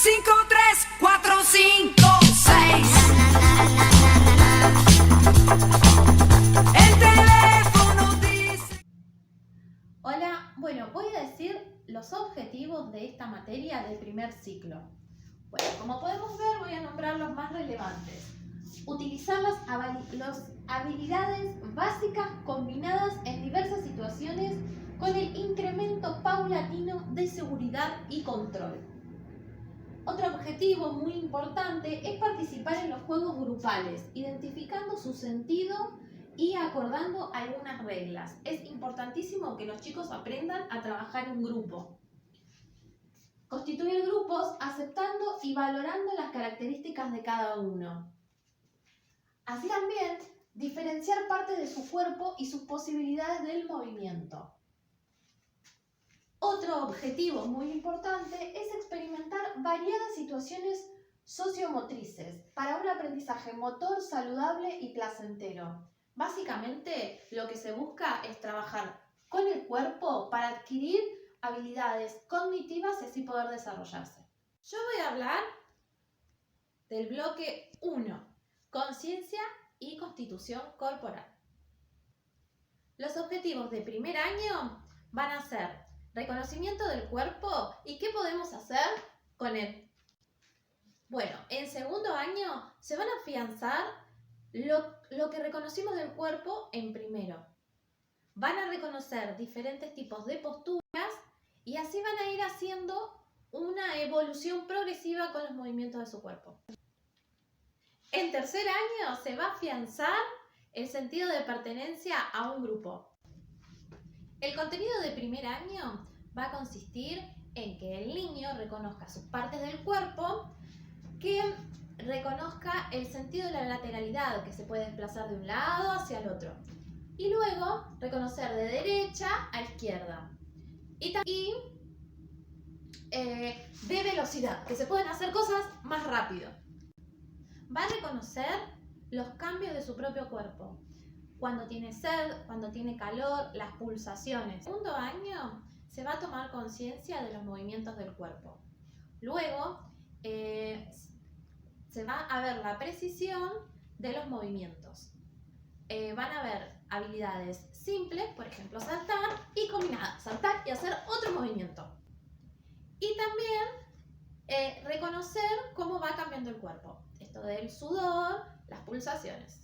5, 3, 4, 5, 6. El teléfono dice... Hola, bueno, voy a decir los objetivos de esta materia del primer ciclo. Bueno, como podemos ver, voy a nombrar los más relevantes. Utilizar las habilidades básicas combinadas en diversas situaciones con el incremento paulatino de seguridad y control. Otro objetivo muy importante es participar en los juegos grupales, identificando su sentido y acordando algunas reglas. Es importantísimo que los chicos aprendan a trabajar en grupo. Constituir grupos aceptando y valorando las características de cada uno. Así también, diferenciar partes de su cuerpo y sus posibilidades del movimiento. Otro objetivo muy importante es experimentar variadas situaciones sociomotrices para un aprendizaje motor saludable y placentero. Básicamente, lo que se busca es trabajar con el cuerpo para adquirir habilidades cognitivas y así poder desarrollarse. Yo voy a hablar del bloque 1. Conciencia y constitución corporal. Los objetivos de primer año van a ser reconocimiento del cuerpo y qué podemos hacer con él. Bueno, en segundo año se van a afianzar lo que reconocimos del cuerpo en primero. Van a reconocer diferentes tipos de posturas y así van a ir haciendo una evolución progresiva con los movimientos de su cuerpo. En tercer año se va a afianzar el sentido de pertenencia a un grupo. El contenido de primer año va a consistir en que el niño reconozca sus partes del cuerpo, que reconozca el sentido de la lateralidad, que se puede desplazar de un lado hacia el otro. Y luego reconocer de derecha a izquierda. Y de velocidad, que se pueden hacer cosas más rápido. Va a reconocer los cambios de su propio cuerpo. Cuando tiene sed, cuando tiene calor, las pulsaciones. En segundo año se va a tomar conciencia de los movimientos del cuerpo. Luego se va a ver la precisión de los movimientos. Van a ver habilidades simples, por ejemplo saltar, y combinadas, saltar y hacer otro movimiento. Y también reconocer cómo va cambiando el cuerpo. Esto del sudor, las pulsaciones.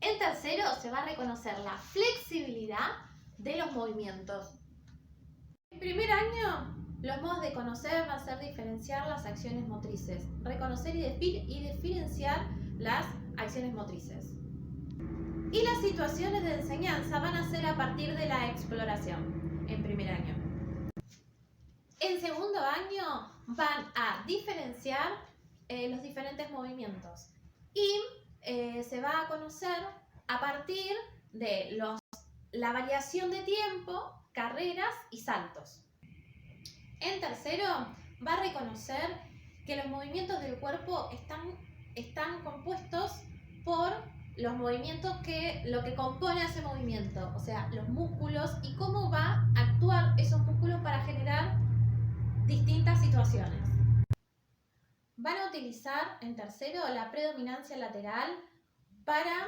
En tercero se va a reconocer la flexibilidad de los movimientos. En primer año, los modos de conocer van a ser diferenciar las acciones motrices, reconocer y diferenciar las acciones motrices. Y las situaciones de enseñanza van a ser a partir de la exploración en primer año. En segundo año van a diferenciar los diferentes movimientos y se va a conocer a partir de la variación de tiempo, carreras y saltos. En tercero va a reconocer que los movimientos del cuerpo están compuestos por los movimientos lo que compone ese movimiento, o sea, los músculos y cómo va a actuar esos músculos para generar distintas situaciones. Van a utilizar en tercero la predominancia lateral para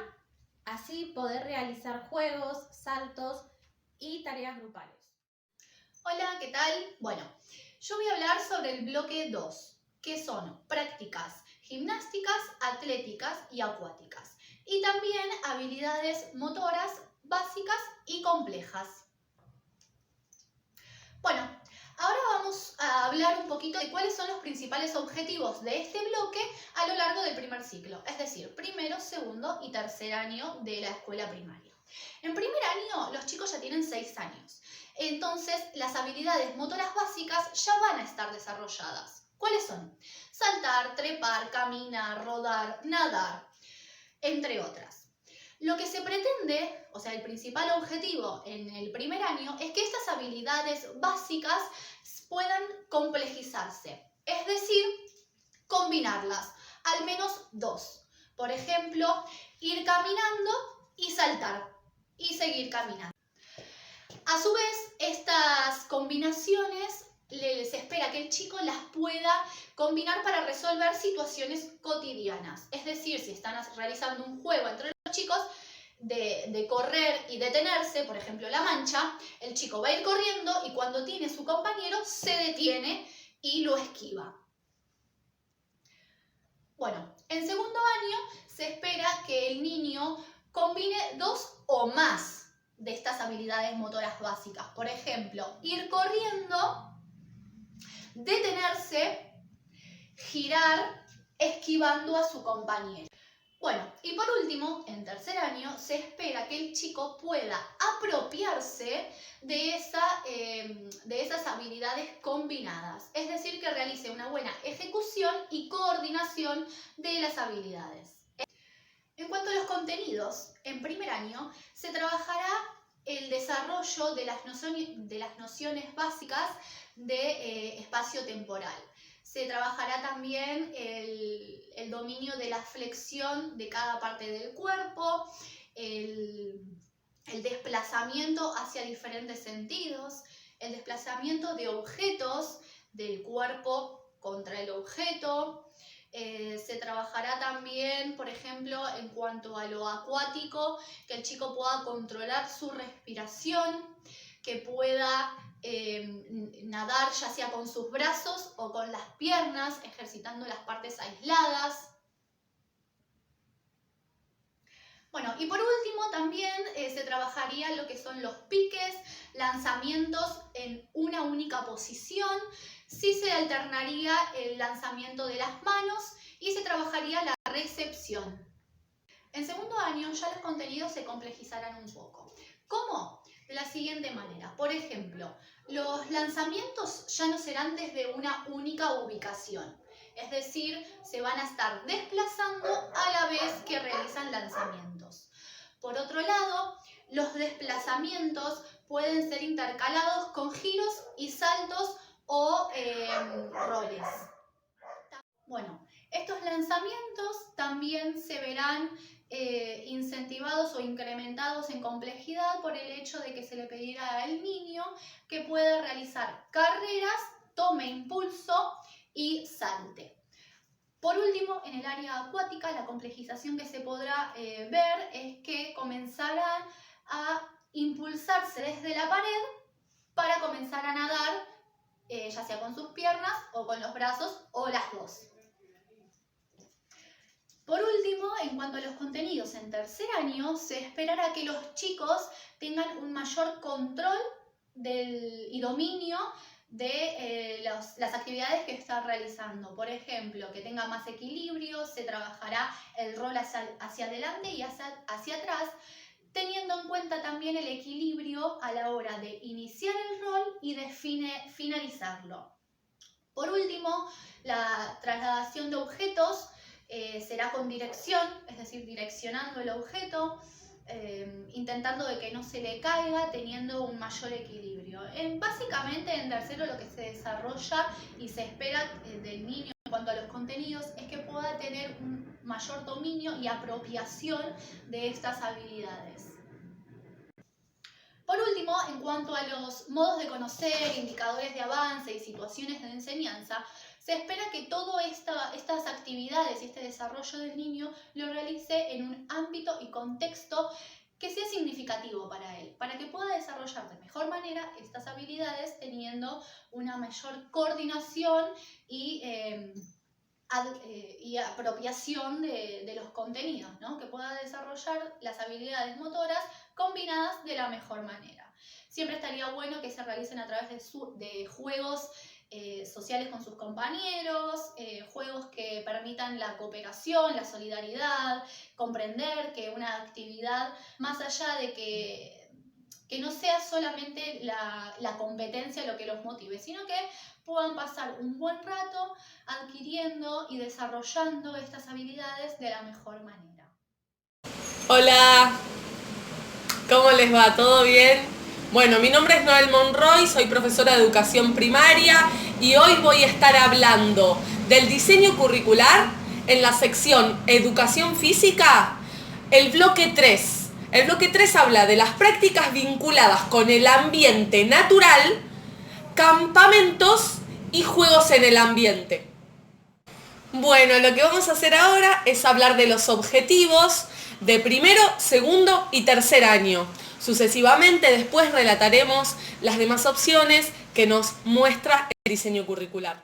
así poder realizar juegos, saltos y tareas grupales. Hola, ¿qué tal? Bueno, yo voy a hablar sobre el bloque 2, que son prácticas gimnásticas, atléticas y acuáticas. Y también habilidades motoras básicas y complejas. Bueno, ahora vamos a hablar un poquito de cuáles son los principales objetivos de este bloque a lo largo del primer ciclo, es decir, primero, segundo y tercer año de la escuela primaria. En primer año los chicos ya tienen 6 años, entonces las habilidades motoras básicas ya van a estar desarrolladas. ¿Cuáles son? Saltar, trepar, caminar, rodar, nadar, entre otras. Lo que se pretende, o sea, el principal objetivo en el primer año es que estas habilidades básicas puedan complejizarse, es decir, combinarlas, al menos 2. Por ejemplo, ir caminando y saltar y seguir caminando. A su vez, estas combinaciones se espera que que el chico las pueda combinar para resolver situaciones cotidianas. Es decir, si están realizando un juego entre los chicos de correr y detenerse, por ejemplo la mancha, el chico va a ir corriendo y cuando tiene su compañero se detiene y lo esquiva. Bueno, en segundo año se espera que el niño combine 2 o más de estas habilidades motoras básicas. Por ejemplo, ir corriendo, detenerse, girar, esquivando a su compañero. Bueno, y por último, en tercer año, se espera que el chico pueda apropiarse de esas habilidades combinadas. Es decir, que realice una buena ejecución y coordinación de las habilidades. En cuanto a los contenidos, en primer año se trabajará el desarrollo de las nociones básicas de espacio temporal. Se trabajará también el dominio de la flexión de cada parte del cuerpo, el desplazamiento hacia diferentes sentidos, el desplazamiento de objetos del cuerpo contra el objeto. Se trabajará también, por ejemplo, en cuanto a lo acuático, que el chico pueda controlar su respiración, que pueda nadar ya sea con sus brazos o con las piernas, ejercitando las partes aisladas. Bueno, y por último también se trabajaría lo que son los piques, lanzamientos en una única posición. Sí se alternaría el lanzamiento de las manos y se trabajaría la recepción. En segundo año ya los contenidos se complejizarán un poco. ¿Cómo? De la siguiente manera. Por ejemplo, los lanzamientos ya no serán desde una única ubicación. Es decir, se van a estar desplazando a la vez que realizan lanzamientos. Por otro lado, los desplazamientos pueden ser intercalados con giros y saltos o roles. Bueno, estos lanzamientos también se verán incentivados o incrementados en complejidad por el hecho de que se le pedirá al niño que pueda realizar carreras, tome impulso y salte. Por último, en el área acuática, la complejización que se podrá ver es que comenzarán a impulsarse desde la pared para comenzar a nadar, ya sea con sus piernas o con los brazos o las dos. Por último, en cuanto a los contenidos en tercer año, se esperará que los chicos tengan un mayor control y dominio de las actividades que están realizando. Por ejemplo, que tenga más equilibrio, se trabajará el rol hacia adelante y hacia atrás, teniendo en cuenta también el equilibrio a la hora de iniciar el rol y de finalizarlo. Por último, la trasladación de objetos será con dirección, es decir, direccionando el objeto, intentando de que no se le caiga, teniendo un mayor equilibrio. Básicamente en tercero lo que se desarrolla y se espera del niño en cuanto a los contenidos es que pueda tener un mayor dominio y apropiación de estas habilidades. Por último, en cuanto a los modos de conocer, indicadores de avance y situaciones de enseñanza, se espera que todas estas actividades y este desarrollo del niño lo realice en un ámbito y contexto que sea significativo para él, para que pueda desarrollar de mejor manera estas habilidades teniendo una mayor coordinación y apropiación de los contenidos, ¿no? Que pueda desarrollar las habilidades motoras combinadas de la mejor manera. Siempre estaría bueno que se realicen a través de juegos sociales con sus compañeros, juegos que permitan la cooperación, la solidaridad, comprender que una actividad, más allá de que no sea solamente la competencia lo que los motive, sino que puedan pasar un buen rato adquiriendo y desarrollando estas habilidades de la mejor manera. Hola, ¿cómo les va? ¿Todo bien? Bueno, mi nombre es Noel Monroy, soy profesora de educación primaria y hoy voy a estar hablando del diseño curricular en la sección Educación Física, el bloque 3. El bloque 3 habla de las prácticas vinculadas con el ambiente natural, campamentos y juegos en el ambiente. Bueno, lo que vamos a hacer ahora es hablar de los objetivos de primero, segundo y tercer año. Sucesivamente después relataremos las demás opciones que nos muestra el diseño curricular.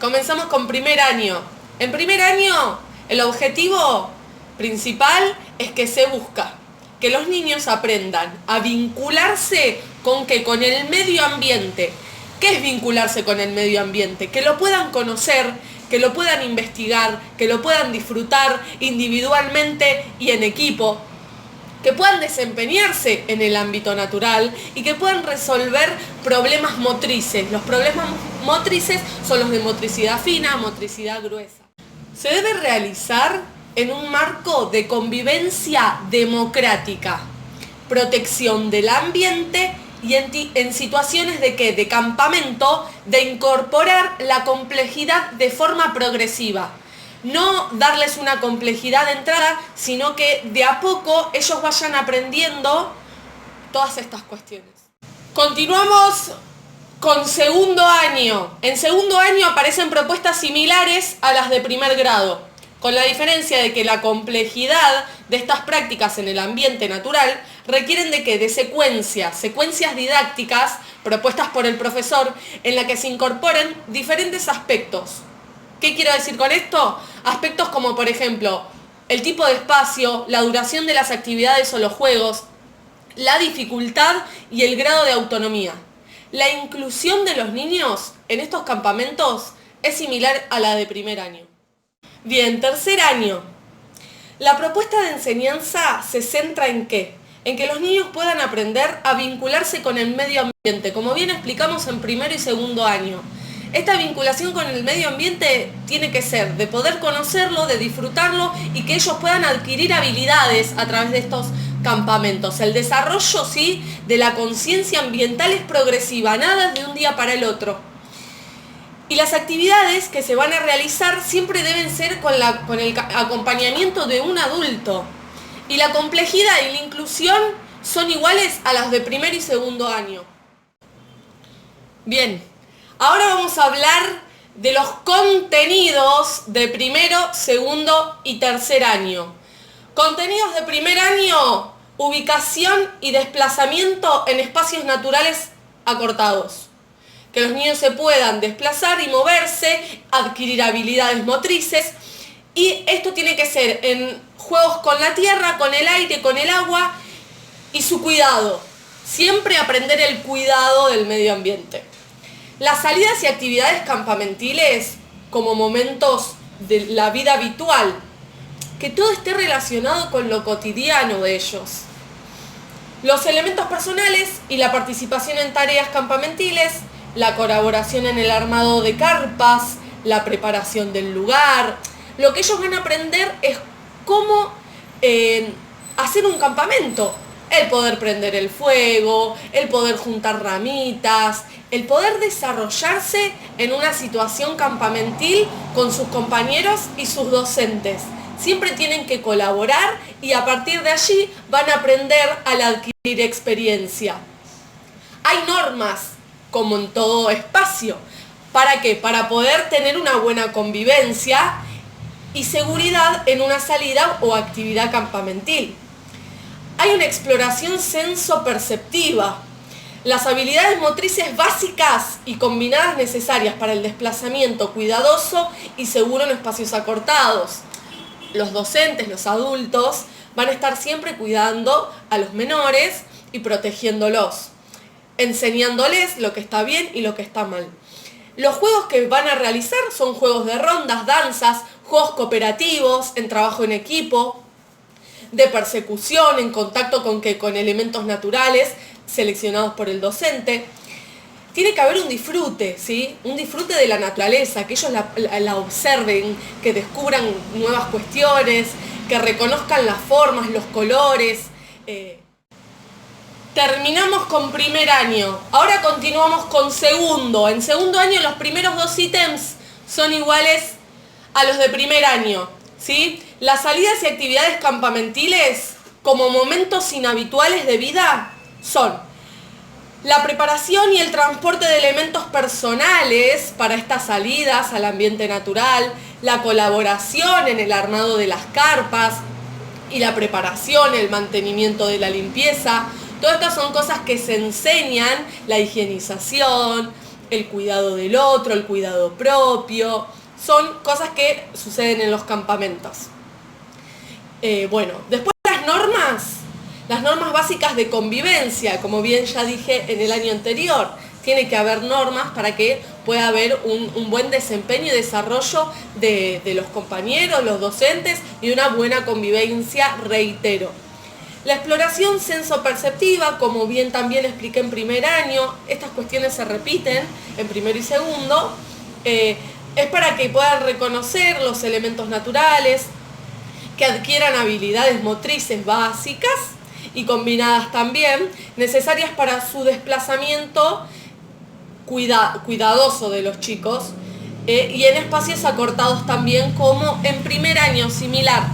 Comenzamos con primer año. En primer año, el objetivo principal es que se busca que los niños aprendan a vincularse con el medio ambiente. ¿Qué es vincularse con el medio ambiente? Que lo puedan conocer, que lo puedan investigar, que lo puedan disfrutar individualmente y en equipo, que puedan desempeñarse en el ámbito natural y que puedan resolver problemas motrices. Los problemas motrices son los de motricidad fina, motricidad gruesa. Se debe realizar en un marco de convivencia democrática, protección del ambiente y en situaciones de ¿qué? De campamento, de incorporar la complejidad de forma progresiva. No darles una complejidad de entrada, sino que de a poco ellos vayan aprendiendo todas estas cuestiones. Continuamos con segundo año. En segundo año aparecen propuestas similares a las de primer grado, con la diferencia de que la complejidad de estas prácticas en el ambiente natural requieren de ¿qué? De secuencias didácticas propuestas por el profesor en la que se incorporen diferentes aspectos. ¿Qué quiero decir con esto? Aspectos como, por ejemplo, el tipo de espacio, la duración de las actividades o los juegos, la dificultad y el grado de autonomía. La inclusión de los niños en estos campamentos es similar a la de primer año. Bien, tercer año. La propuesta de enseñanza se centra ¿en qué? En que los niños puedan aprender a vincularse con el medio ambiente, como bien explicamos en primero y segundo año. Esta vinculación con el medio ambiente tiene que ser de poder conocerlo, de disfrutarlo y que ellos puedan adquirir habilidades a través de estos campamentos. El desarrollo, sí, de la conciencia ambiental es progresiva, nada es de un día para el otro. Y las actividades que se van a realizar siempre deben ser con el acompañamiento de un adulto. Y la complejidad y la inclusión son iguales a las de primer y segundo año. Bien, ahora vamos a hablar de los contenidos de primero, segundo y tercer año. Contenidos de primer año: ubicación y desplazamiento en espacios naturales acortados. Que los niños se puedan desplazar y moverse, adquirir habilidades motrices. Y esto tiene que ser en juegos con la tierra, con el aire, con el agua y su cuidado. Siempre aprender el cuidado del medio ambiente. Las salidas y actividades campamentiles como momentos de la vida habitual. Que todo esté relacionado con lo cotidiano de ellos. Los elementos personales y la participación en tareas campamentiles, la colaboración en el armado de carpas, la preparación del lugar. Lo que ellos van a aprender es cómo hacer un campamento. El poder prender el fuego, el poder juntar ramitas, el poder desarrollarse en una situación campamentil con sus compañeros y sus docentes. Siempre tienen que colaborar y a partir de allí van a aprender al adquirir experiencia. Hay normas, como en todo espacio. ¿Para qué? Para poder tener una buena convivencia y seguridad en una salida o actividad campamentil. Hay una exploración sensoperceptiva. Las habilidades motrices básicas y combinadas necesarias para el desplazamiento cuidadoso y seguro en espacios acortados. Los docentes, los adultos, van a estar siempre cuidando a los menores y protegiéndolos, enseñándoles lo que está bien y lo que está mal. Los juegos que van a realizar son juegos de rondas, danzas, juegos cooperativos, en trabajo en equipo, de persecución, en contacto con elementos naturales seleccionados por el docente. Tiene que haber un disfrute, ¿sí? Un disfrute de la naturaleza, que ellos la observen, que descubran nuevas cuestiones, que reconozcan las formas, los colores. Terminamos con primer año. Ahora continuamos con segundo. En segundo año los primeros 2 ítems son iguales a los de primer año, ¿sí? Las salidas y actividades campamentiles como momentos inhabituales de vida son La preparación y el transporte de elementos personales para estas salidas al ambiente natural, la colaboración en el armado de las carpas y la preparación, el mantenimiento de la limpieza. Todas estas son cosas que se enseñan, la higienización, el cuidado del otro, el cuidado propio. Son cosas que suceden en los campamentos. Después las normas básicas de convivencia, como bien ya dije en el año anterior. Tiene que haber normas para que pueda haber un buen desempeño y desarrollo de los compañeros, los docentes y una buena convivencia, reitero. La exploración sensoperceptiva, como bien también expliqué en primer año, estas cuestiones se repiten en primero y segundo, es para que puedan reconocer los elementos naturales, que adquieran habilidades motrices básicas y combinadas también, necesarias para su desplazamiento cuidadoso de los chicos, y en espacios acortados también, como en primer año, similar.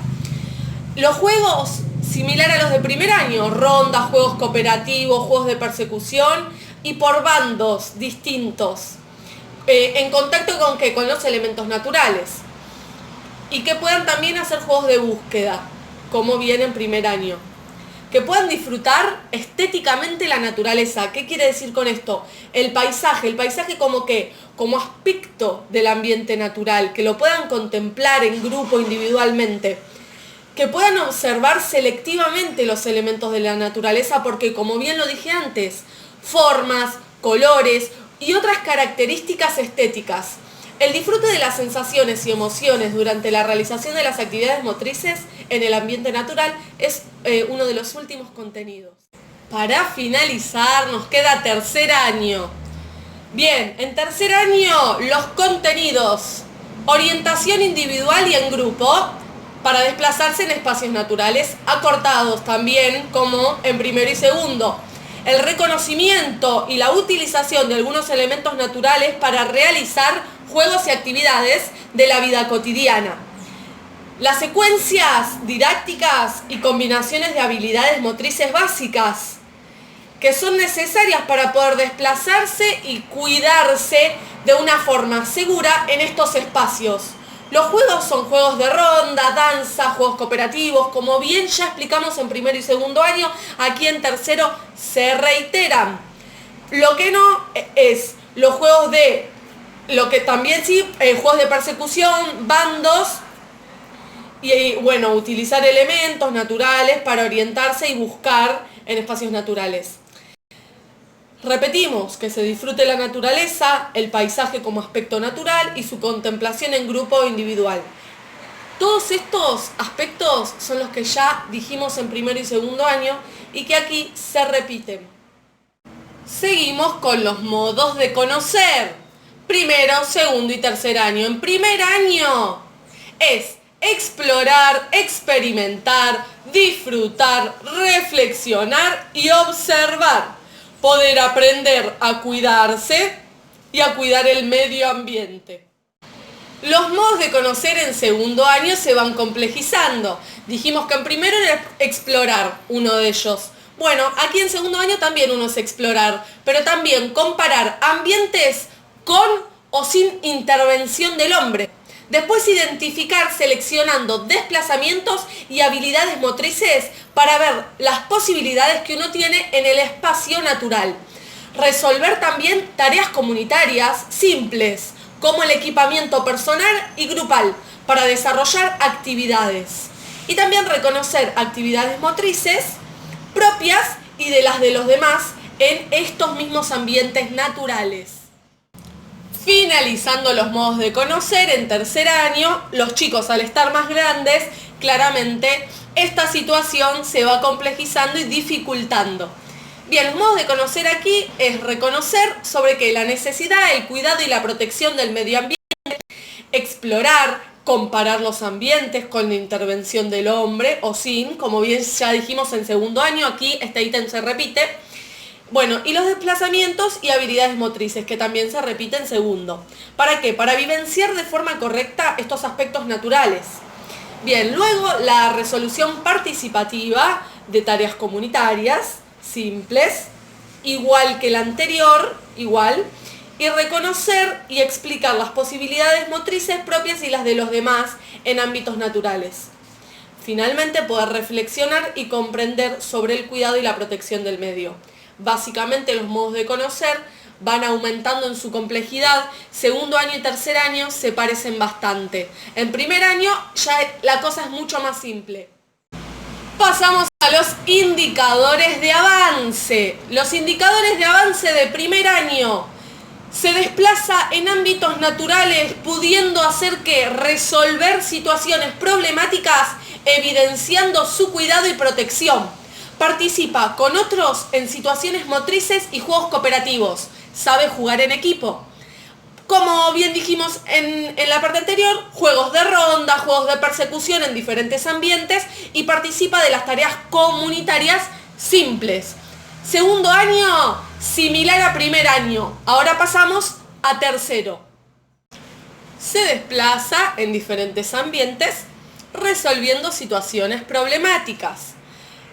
Los juegos similar a los de primer año, rondas, juegos cooperativos, juegos de persecución y por bandos distintos, en contacto con los elementos naturales. Y que puedan también hacer juegos de búsqueda, como viene en primer año. Que puedan disfrutar estéticamente la naturaleza. ¿Qué quiere decir con esto? El paisaje como aspecto del ambiente natural, que lo puedan contemplar en grupo, individualmente. Que puedan observar selectivamente los elementos de la naturaleza, porque como bien lo dije antes, formas, colores y otras características estéticas. El disfrute de las sensaciones y emociones durante la realización de las actividades motrices en el ambiente natural es uno de los últimos contenidos. Para finalizar, nos queda tercer año. Bien, en tercer año, los contenidos: orientación individual y en grupo, para desplazarse en espacios naturales acortados también, como en primero y segundo. El reconocimiento y la utilización de algunos elementos naturales para realizar juegos y actividades de la vida cotidiana. Las secuencias didácticas y combinaciones de habilidades motrices básicas que son necesarias para poder desplazarse y cuidarse de una forma segura en estos espacios. Los juegos son juegos de ronda, danza, juegos cooperativos, como bien ya explicamos en primero y segundo año, aquí en tercero se reiteran. Lo que no es los juegos de, lo que también sí, juegos de persecución, bandos, y utilizar elementos naturales para orientarse y buscar en espacios naturales. Repetimos, que se disfrute la naturaleza, el paisaje como aspecto natural y su contemplación en grupo o individual. Todos estos aspectos son los que ya dijimos en primero y segundo año y que aquí se repiten. Seguimos con los modos de conocer. Primero, segundo y tercer año. En primer año es explorar, experimentar, disfrutar, reflexionar y observar. Poder aprender a cuidarse y a cuidar el medio ambiente. Los modos de conocer en segundo año se van complejizando. Dijimos que en primero era explorar, uno de ellos. Bueno, aquí en segundo año también uno es explorar, pero también comparar ambientes con o sin intervención del hombre. Después identificar seleccionando desplazamientos y habilidades motrices para ver las posibilidades que uno tiene en el espacio natural. Resolver también tareas comunitarias simples, como el equipamiento personal y grupal, para desarrollar actividades. Y también reconocer actividades motrices propias y de las de los demás en estos mismos ambientes naturales. Finalizando los modos de conocer, en tercer año, los chicos al estar más grandes, claramente esta situación se va complejizando y dificultando. Bien, los modos de conocer aquí es reconocer sobre qué, la necesidad, el cuidado y la protección del medio ambiente, explorar, comparar los ambientes con la intervención del hombre o sin, como bien ya dijimos en segundo año, aquí este ítem se repite. Y los desplazamientos y habilidades motrices, que también se repiten en segundo. ¿Para qué? Para vivenciar de forma correcta estos aspectos naturales. Bien, luego la resolución participativa de tareas comunitarias, simples, igual que el anterior, igual, y reconocer y explicar las posibilidades motrices propias y las de los demás en ámbitos naturales. Finalmente, poder reflexionar y comprender sobre el cuidado y la protección del medio. Básicamente, los modos de conocer van aumentando en su complejidad. Segundo año y tercer año se parecen bastante. En primer año ya la cosa es mucho más simple. Pasamos a los indicadores de avance. Los indicadores de avance de primer año. Se desplaza en ámbitos naturales, pudiendo hacer que resolver situaciones problemáticas, evidenciando su cuidado y protección. Participa con otros en situaciones motrices y juegos cooperativos. Sabe jugar en equipo. Como bien dijimos en la parte anterior, juegos de ronda, juegos de persecución en diferentes ambientes y participa de las tareas comunitarias simples. Segundo año, similar a primer año. Ahora pasamos a tercero. Se desplaza en diferentes ambientes resolviendo situaciones problemáticas.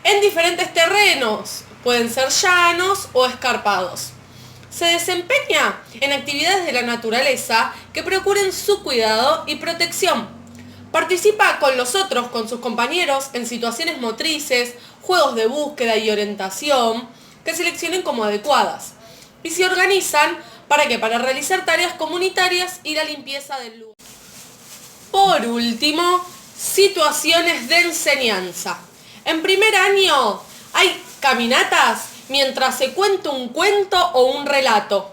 En diferentes terrenos, pueden ser llanos o escarpados. Se desempeña en actividades de la naturaleza que procuren su cuidado y protección. Participa con los otros, con sus compañeros, en situaciones motrices, juegos de búsqueda y orientación, que seleccionen como adecuadas. Y se organizan para realizar tareas comunitarias y la limpieza del lugar. Por último, situaciones de enseñanza. En primer año hay caminatas mientras se cuenta un cuento o un relato.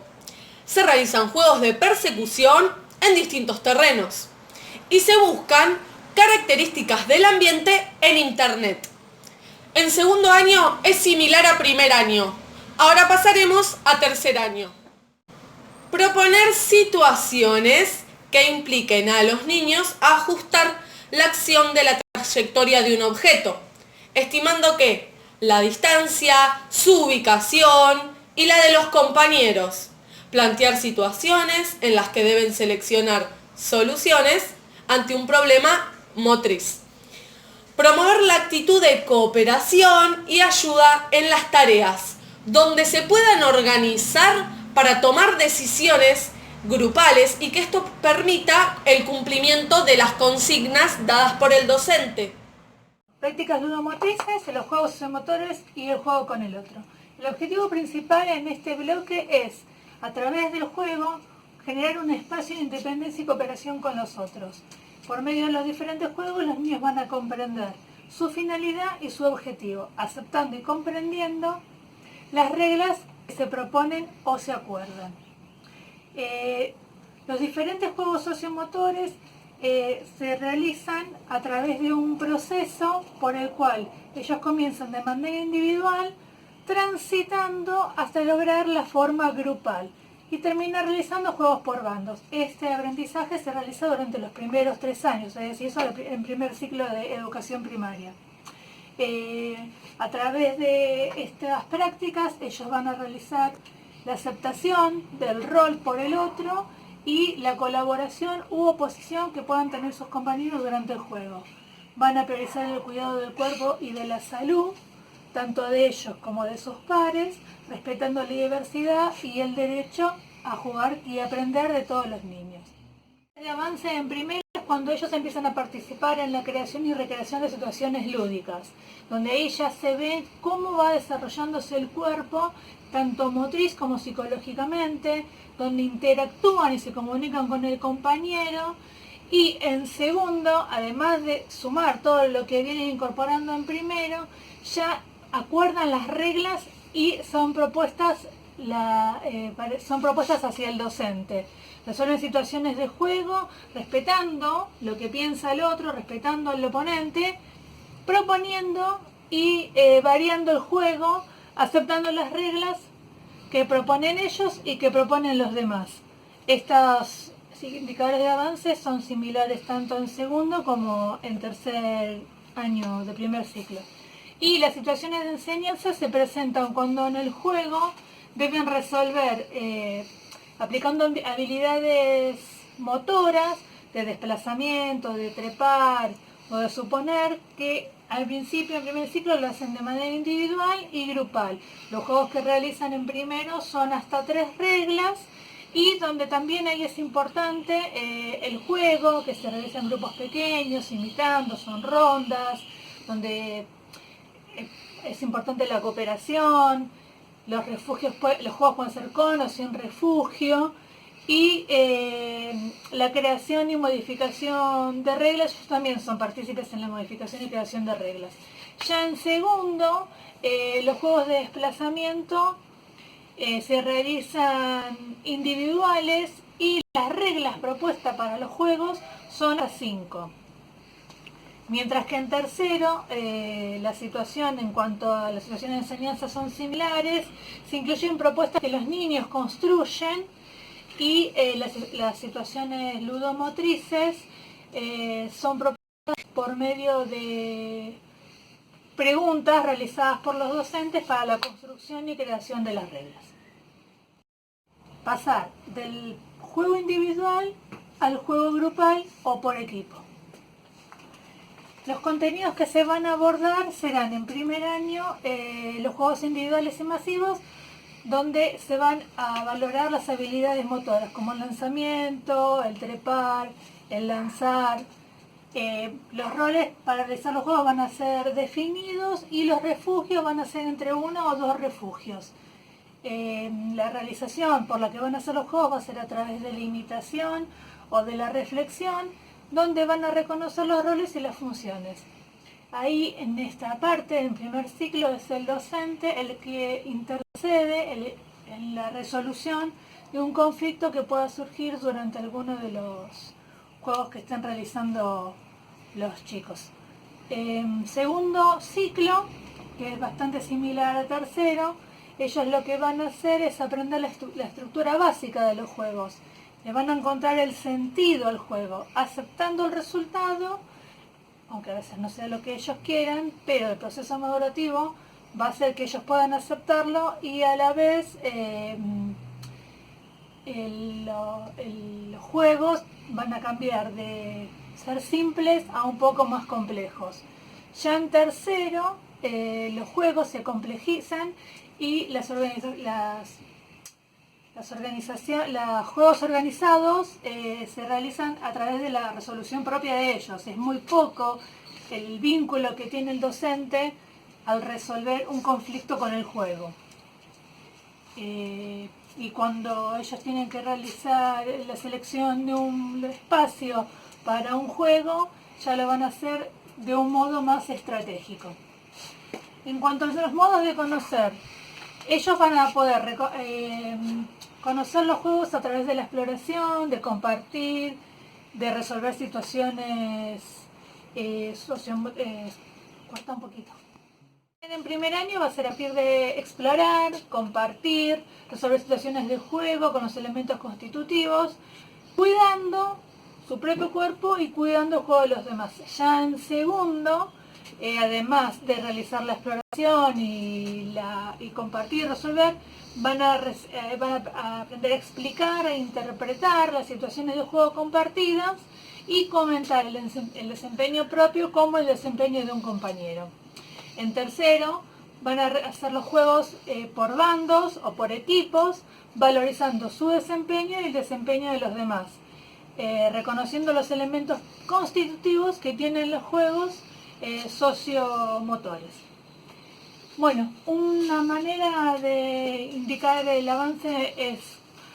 Se realizan juegos de persecución en distintos terrenos. Y se buscan características del ambiente en internet. En segundo año es similar a primer año. Ahora pasaremos a tercer año. Proponer situaciones que impliquen a los niños a ajustar la acción de la trayectoria de un objeto, estimando que la distancia, su ubicación y la de los compañeros. Plantear situaciones en las que deben seleccionar soluciones ante un problema motriz. Promover la actitud de cooperación y ayuda en las tareas, donde se puedan organizar para tomar decisiones grupales y que esto permita el cumplimiento de las consignas dadas por el docente. Prácticas ludomotrices, los juegos sociomotores y el juego con el otro. El objetivo principal en este bloque es, a través del juego, generar un espacio de independencia y cooperación con los otros. Por medio de los diferentes juegos, los niños van a comprender su finalidad y su objetivo, aceptando y comprendiendo las reglas que se proponen o se acuerdan. Los diferentes juegos sociomotores se realizan a través de un proceso por el cual ellos comienzan de manera individual, transitando hasta lograr la forma grupal y termina realizando juegos por bandos. Este aprendizaje se realiza durante los primeros 3 años, es decir, eso en primer ciclo de educación primaria. A través de estas prácticas ellos van a realizar la aceptación del rol por el otro y la colaboración u oposición que puedan tener sus compañeros durante el juego. Van a priorizar el cuidado del cuerpo y de la salud, tanto de ellos como de sus pares, respetando la diversidad y el derecho a jugar y aprender de todos los niños. El avance en primero es cuando ellos empiezan a participar en la creación y recreación de situaciones lúdicas, donde ahí ya se ve cómo va desarrollándose el cuerpo, tanto motriz como psicológicamente, donde interactúan y se comunican con el compañero. Y en segundo, además de sumar todo lo que vienen incorporando en primero, ya acuerdan las reglas y son propuestas hacia el docente. Resuelven situaciones de juego, respetando lo que piensa el otro, respetando al oponente, proponiendo y variando el juego, aceptando las reglas que proponen ellos y que proponen los demás. Estos indicadores de avance son similares tanto en segundo como en tercer año de primer ciclo. Y las situaciones de enseñanza se presentan cuando en el juego deben resolver, aplicando habilidades motoras, de desplazamiento, de trepar Puedo suponer que al principio, en primer ciclo, lo hacen de manera individual y grupal. Los juegos que realizan en primero son hasta 3 reglas y donde también ahí es importante el juego, que se realiza en grupos pequeños, imitando, son rondas, donde es importante la cooperación, los refugios, los juegos pueden ser con o sin refugio, y la creación y modificación de reglas, ellos también son partícipes en la modificación y creación de reglas. Ya en segundo, los juegos de desplazamiento se realizan individuales y las reglas propuestas para los juegos son las 5. Mientras que en tercero, la situación en cuanto a la situación de enseñanza son similares, se incluyen propuestas que los niños construyen y las situaciones ludomotrices son propuestas por medio de preguntas realizadas por los docentes para la construcción y creación de las reglas. Pasar del juego individual al juego grupal o por equipo. Los contenidos que se van a abordar serán en primer año los juegos individuales y masivos, donde se van a valorar las habilidades motoras, como el lanzamiento, el trepar, el lanzar. Los roles para realizar los juegos van a ser definidos y los refugios van a ser entre 1 o 2 refugios. La realización por la que van a hacer los juegos va a ser a través de la imitación o de la reflexión, donde van a reconocer los roles y las funciones. Ahí en esta parte, en primer ciclo, es el docente el que intercede en la resolución de un conflicto que pueda surgir durante alguno de los juegos que estén realizando los chicos. Segundo ciclo, que es bastante similar al tercero, ellos lo que van a hacer es aprender la estructura básica de los juegos. Le van a encontrar el sentido al juego, aceptando el resultado, aunque a veces no sea lo que ellos quieran, pero el proceso madurativo va a hacer que ellos puedan aceptarlo y a la vez los juegos van a cambiar de ser simples a un poco más complejos. Ya en tercero, los juegos se complejizan y los juegos organizados se realizan a través de la resolución propia de ellos. Es muy poco el vínculo que tiene el docente al resolver un conflicto con el juego. Y cuando ellos tienen que realizar la selección de un espacio para un juego, ya lo van a hacer de un modo más estratégico. En cuanto a los modos de conocer, ellos van a poder conocer los juegos a través de la exploración, de compartir, de resolver situaciones cuesta un poquito. En primer año va a ser a partir de explorar, compartir, resolver situaciones de juego con los elementos constitutivos, cuidando su propio cuerpo y cuidando el juego de los demás. Ya en segundo, además de realizar la exploración y compartir y resolver, van a aprender a explicar e interpretar las situaciones de juego compartidas y comentar el desempeño propio como el desempeño de un compañero. En tercero, van a hacer los juegos por bandos o por equipos, valorizando su desempeño y el desempeño de los demás, reconociendo los elementos constitutivos que tienen los juegos sociomotores. Bueno, una manera de indicar el avance es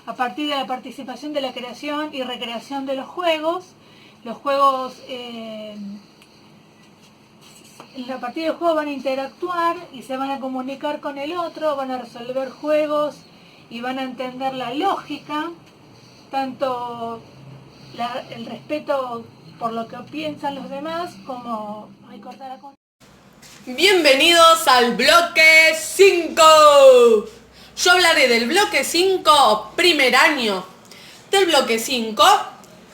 a partir de la participación de la creación y recreación de los juegos. Los juegos, a partir del juego van a interactuar y se van a comunicar con el otro, van a resolver juegos y van a entender la lógica, tanto el respeto por lo que piensan los demás como... Bienvenidos al bloque 5. Yo hablaré del bloque 5, primer año. Del bloque 5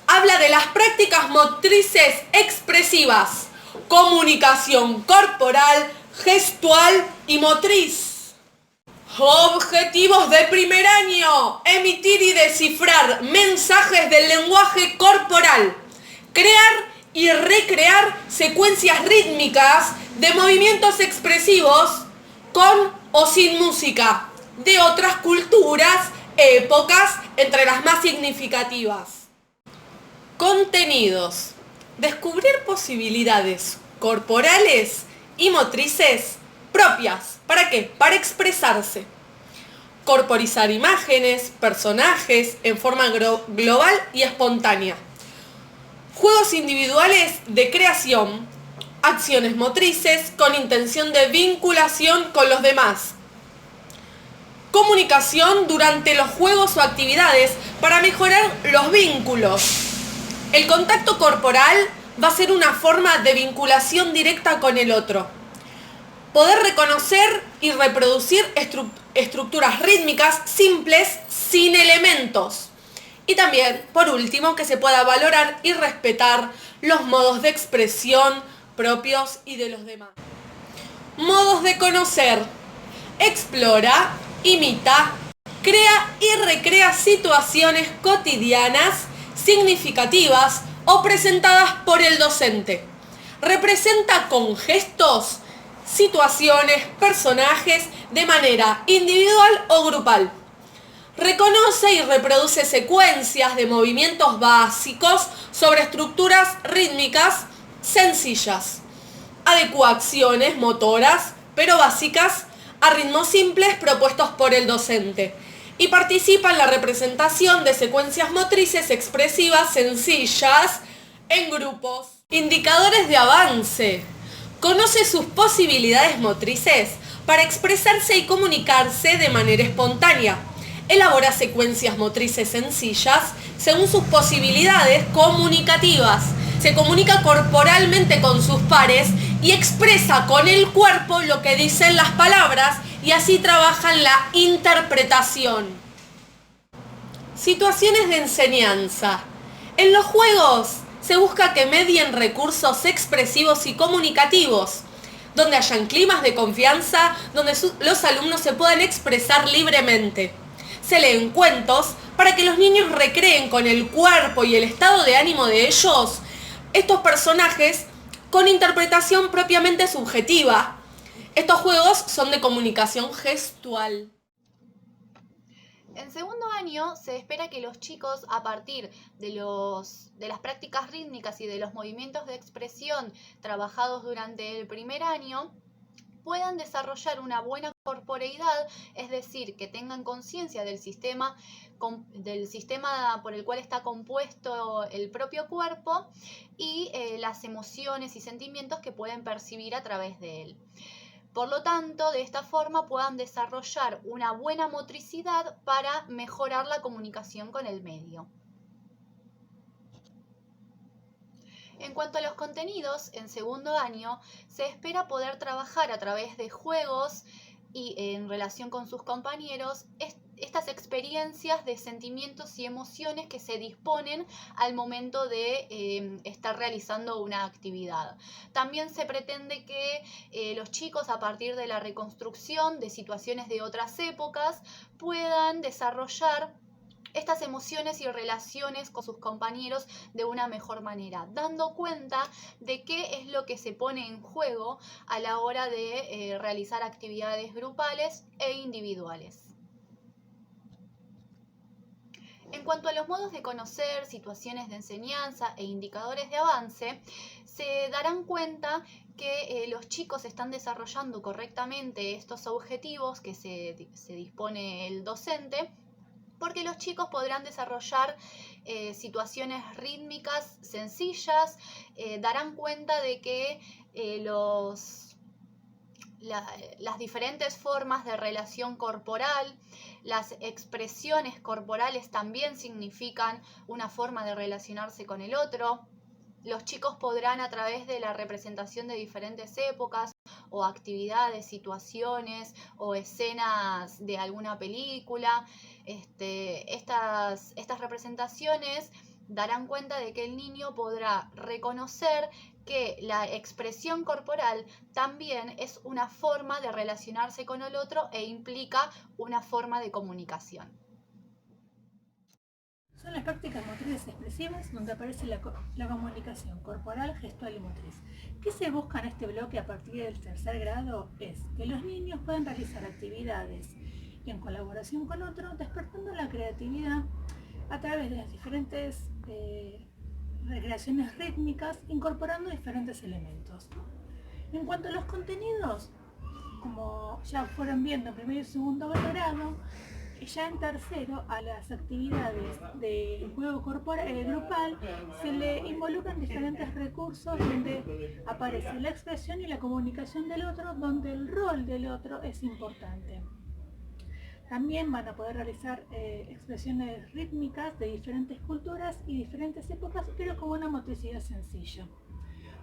habla de las prácticas motrices expresivas, comunicación corporal, gestual y motriz. Objetivos de primer año: emitir y descifrar mensajes del lenguaje corporal, crear y recrear secuencias rítmicas de movimientos expresivos con o sin música de otras culturas, épocas, entre las más significativas. Contenidos. Descubrir posibilidades corporales y motrices propias. ¿Para qué? Para expresarse. Corporizar imágenes, personajes en forma global y espontánea. Juegos individuales de creación. Acciones motrices con intención de vinculación con los demás. Comunicación durante los juegos o actividades para mejorar los vínculos. El contacto corporal va a ser una forma de vinculación directa con el otro. Poder reconocer y reproducir estructuras rítmicas simples sin elementos. Y también, por último, que se pueda valorar y respetar los modos de expresión propios y de los demás. Modos de conocer. Explora, imita, crea y recrea situaciones cotidianas, significativas o presentadas por el docente. Representa con gestos situaciones, personajes de manera individual o grupal. Reconoce y reproduce secuencias de movimientos básicos sobre estructuras rítmicas sencillas. Adecúa acciones motoras, pero básicas, a ritmos simples propuestos por el docente. Y participa en la representación de secuencias motrices expresivas sencillas en grupos. Indicadores de avance. Conoce sus posibilidades motrices para expresarse y comunicarse de manera espontánea. Elabora secuencias motrices sencillas según sus posibilidades comunicativas. Se comunica corporalmente con sus pares y expresa con el cuerpo lo que dicen las palabras y así trabaja en la interpretación. Situaciones de enseñanza. En los juegos se busca que medien recursos expresivos y comunicativos, donde hayan climas de confianza, donde los alumnos se puedan expresar libremente. Se leen cuentos para que los niños recreen con el cuerpo y el estado de ánimo de ellos estos personajes con interpretación propiamente subjetiva. Estos juegos son de comunicación gestual. En segundo año se espera que los chicos, a partir de las prácticas rítmicas y de los movimientos de expresión trabajados durante el primer año, puedan desarrollar una buena corporeidad, es decir, que tengan conciencia del sistema por el cual está compuesto el propio cuerpo y las emociones y sentimientos que pueden percibir a través de él. Por lo tanto, de esta forma puedan desarrollar una buena motricidad para mejorar la comunicación con el medio. En cuanto a los contenidos, en segundo año se espera poder trabajar a través de juegos y en relación con sus compañeros estas experiencias de sentimientos y emociones que se disponen al momento de estar realizando una actividad. También se pretende que los chicos, a partir de la reconstrucción de situaciones de otras épocas, puedan desarrollar estas emociones y relaciones con sus compañeros de una mejor manera, dando cuenta de qué es lo que se pone en juego a la hora de realizar actividades grupales e individuales. En cuanto a los modos de conocer, situaciones de enseñanza e indicadores de avance, se darán cuenta que los chicos están desarrollando correctamente estos objetivos que se dispone el docente, porque los chicos podrán desarrollar situaciones rítmicas sencillas, darán cuenta de que las diferentes formas de relación corporal, las expresiones corporales también significan una forma de relacionarse con el otro. Los chicos podrán, a través de la representación de diferentes épocas o actividades, situaciones o escenas de alguna película, estas representaciones darán cuenta de que el niño podrá reconocer que la expresión corporal también es una forma de relacionarse con el otro e implica una forma de comunicación. son las prácticas motrices expresivas, donde aparece la comunicación corporal, gestual y motriz. ¿Qué se busca en este bloque a partir del tercer grado? Es que los niños puedan realizar actividades en colaboración con otros, despertando la creatividad a través de las diferentes recreaciones rítmicas, incorporando diferentes elementos. En cuanto a los contenidos, como ya fueron viendo en primer y segundo grado, ya en tercero a las actividades de juego grupal se le involucran diferentes recursos donde aparece la expresión y la comunicación del otro, donde el rol del otro es importante. También van a poder realizar expresiones rítmicas de diferentes culturas y diferentes épocas, pero con una motricidad sencilla.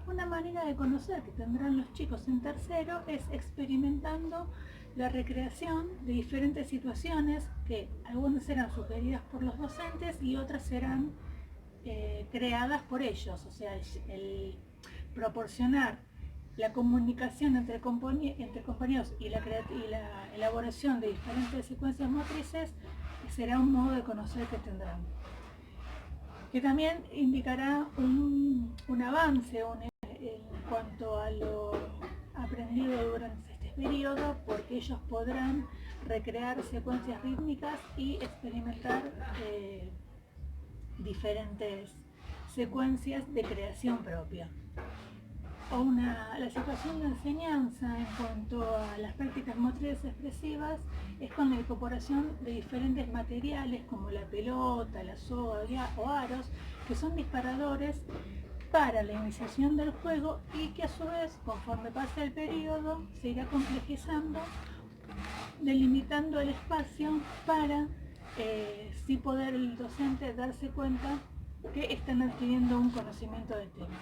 Una manera de conocer que tendrán los chicos en tercero es experimentando la recreación de diferentes situaciones que algunas serán sugeridas por los docentes y otras serán creadas por ellos. O sea, el proporcionar la comunicación entre compañeros y la elaboración de diferentes secuencias motrices será un modo de conocer que tendrán. Que también indicará un avance en cuanto a lo aprendido durante este periodo, porque ellos podrán recrear secuencias rítmicas y experimentar diferentes secuencias de creación propia. La situación de enseñanza en cuanto a las prácticas motrices expresivas es con la incorporación de diferentes materiales como la pelota, la soga o aros, que son disparadores para la iniciación del juego y que a su vez, conforme pase el periodo, se irá complejizando, delimitando el espacio para sí poder el docente darse cuenta que están adquiriendo un conocimiento del tema.